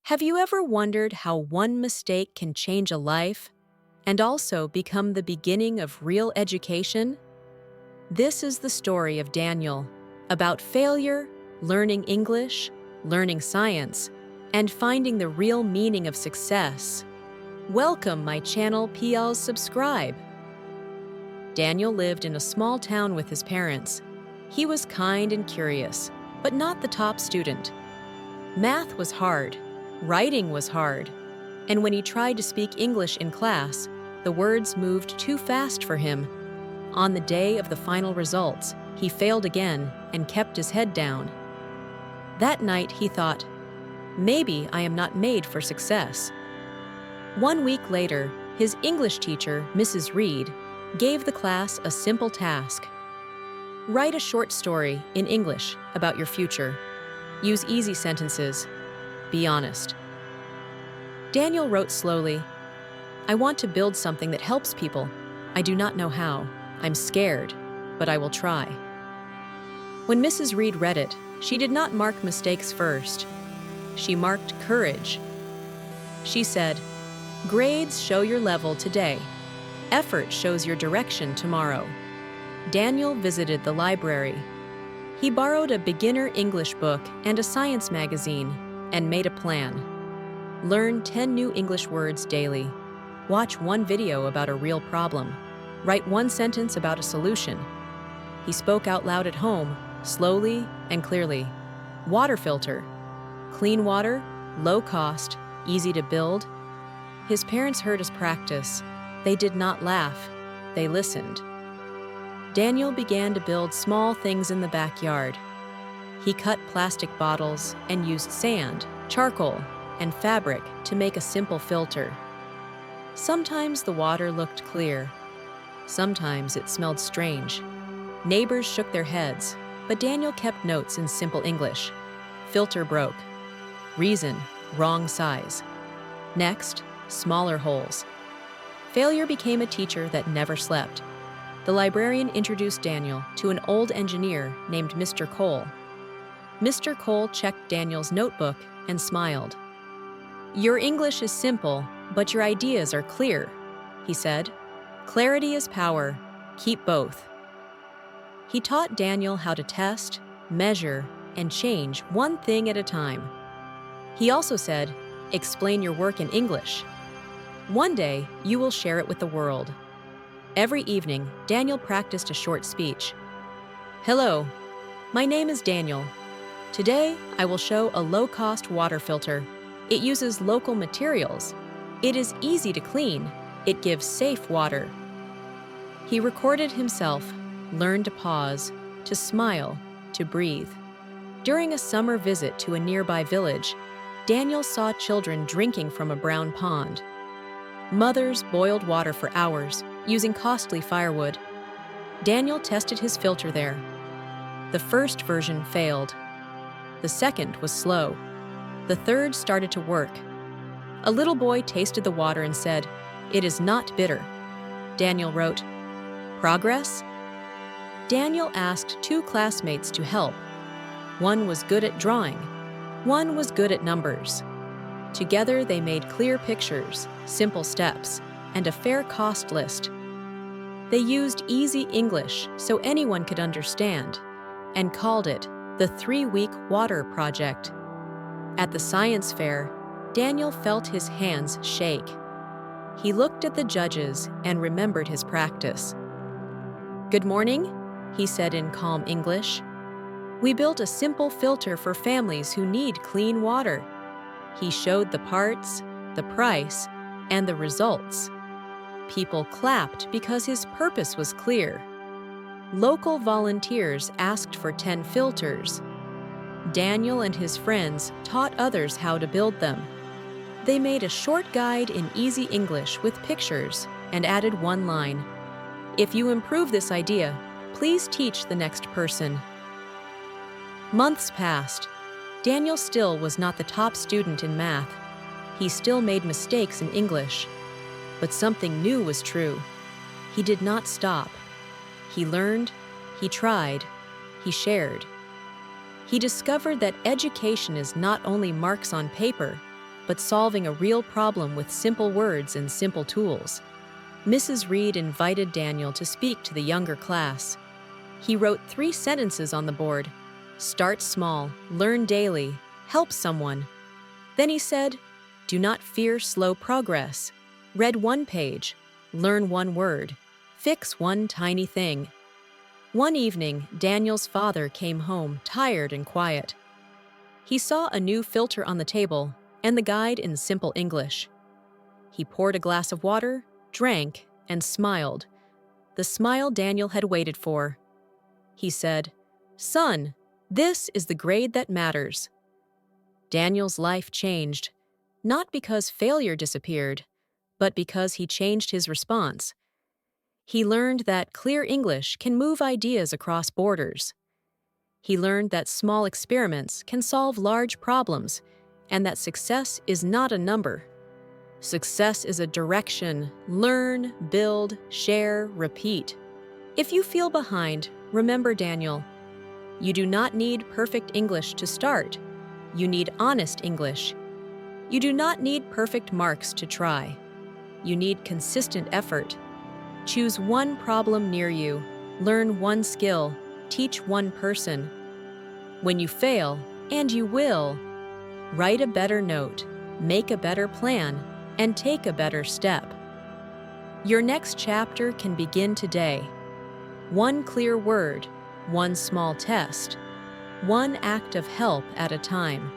Have you ever wondered how one mistake can change a life and also become the beginning of real education? This is the story of Daniel, about failure, learning English, learning science, and finding the real meaning of success. Welcome my channel, PLs subscribe. Daniel lived in a small town with his parents. He was kind and curious, but not the top student. Math was hard. Writing was hard, and when he tried to speak English in class, the words moved too fast for him. On the day of the final results, he failed again and kept his head down. That night, he thought, maybe I am not made for success. 1 week later, his English teacher, Mrs. Reed, gave the class a simple task. Write a short story in English about your future. Use easy sentences. Be honest. Daniel wrote slowly, I want to build something that helps people. I do not know how. I'm scared, but I will try. When Mrs. Reed read it, she did not mark mistakes first. She marked courage. She said, grades show your level today. Effort shows your direction tomorrow. Daniel visited the library. He borrowed a beginner English book and a science magazine and made a plan. Learn 10 new English words daily. Watch one video about a real problem. Write one sentence about a solution. He spoke out loud at home, slowly and clearly. Water filter. Clean water, low cost, easy to build. His parents heard his practice. They did not laugh. They listened. Daniel began to build small things in the backyard. He cut plastic bottles and used sand, charcoal, and fabric to make a simple filter. Sometimes the water looked clear. Sometimes it smelled strange. Neighbors shook their heads, but Daniel kept notes in simple English. Filter broke. Reason, wrong size. Next, smaller holes. Failure became a teacher that never slept. The librarian introduced Daniel to an old engineer named Mr. Cole. Mr. Cole checked Daniel's notebook and smiled. Your English is simple, but your ideas are clear, he said. Clarity is power. Keep both. He taught Daniel how to test, measure, and change one thing at a time. He also said, explain your work in English. One day, you will share it with the world. Every evening, Daniel practiced a short speech. Hello, my name is Daniel. Today, I will show a low-cost water filter. It uses local materials. It is easy to clean. It gives safe water. He recorded himself, learned to pause, to smile, to breathe. During a summer visit to a nearby village, Daniel saw children drinking from a brown pond. Mothers boiled water for hours, using costly firewood. Daniel tested his filter there. The first version failed. The second was slow. The third started to work. A little boy tasted the water and said, it is not bitter. Daniel wrote, progress? Daniel asked 2 classmates to help. One was good at drawing. One was good at numbers. Together they made clear pictures, simple steps, and a fair cost list. They used easy English so anyone could understand, and called it the 3-week water project. At the science fair, Daniel felt his hands shake. He looked at the judges and remembered his practice. Good morning, he said in calm English. We built a simple filter for families who need clean water. He showed the parts, the price, and the results. People clapped because his purpose was clear. Local volunteers asked for 10 filters. Daniel and his friends taught others how to build them. They made a short guide in easy English with pictures and added one line. If you improve this idea, please teach the next person. Months passed. Daniel still was not the top student in math. He still made mistakes in English. But something new was true. He did not stop. He learned, he tried, he shared. He discovered that education is not only marks on paper, but solving a real problem with simple words and simple tools. Mrs. Reed invited Daniel to speak to the younger class. He wrote 3 sentences on the board. Start small, learn daily, help someone. Then he said, do not fear slow progress. Read 1 page, learn 1 word, fix 1 tiny thing. One evening, Daniel's father came home tired and quiet. He saw a new filter on the table and the guide in simple English. He poured a glass of water, drank, and smiled. The smile Daniel had waited for. He said, "Son, this is the grade that matters." Daniel's life changed, not because failure disappeared, but because he changed his response. He learned that clear English can move ideas across borders. He learned that small experiments can solve large problems, and that success is not a number. Success is a direction. Learn, build, share, repeat. If you feel behind, remember Daniel. You do not need perfect English to start. You need honest English. You do not need perfect marks to try. You need consistent effort. Choose 1 problem near you. Learn 1 skill. Teach 1 person. When you fail, and you will, write a better note, make a better plan, and take a better step. Your next chapter can begin today. 1 clear word, 1 small test, 1 act of help at a time.